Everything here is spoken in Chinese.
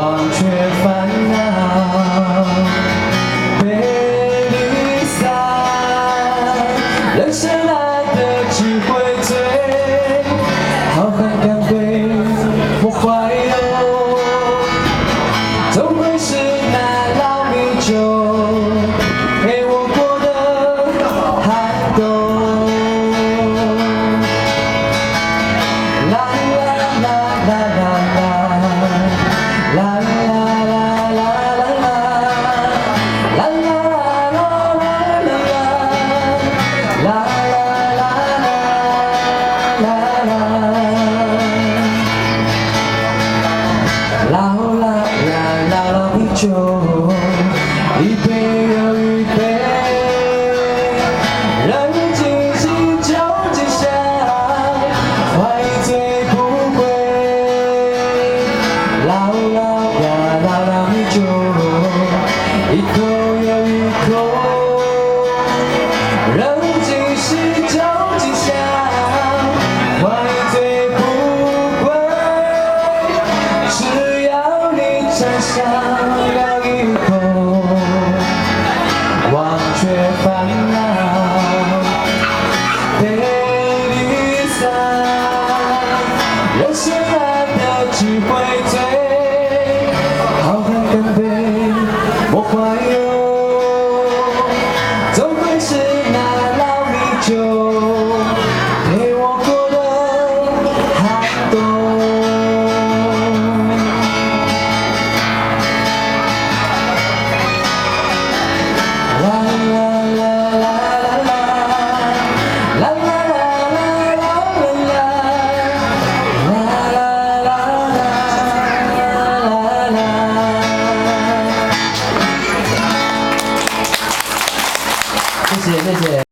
忘却烦恼，被离散，人生来的只会醉，好汉干杯，莫怀忧，总会是那老米酒陪我过的寒冬。啦啦啦啦啦啦啦啦啦啦啦啦老啤酒，一杯又一杯，让人尽兴酒尽香，怀醉不归。老啤酒，一口又一口，让人尽兴酒尽香，怀醉不归。只要你沾上了一口，忘却烦恼，被离散，人生来的只会醉，好汉干杯，莫怀忧，总会是那老米酒陪我过的寒冬。谢谢。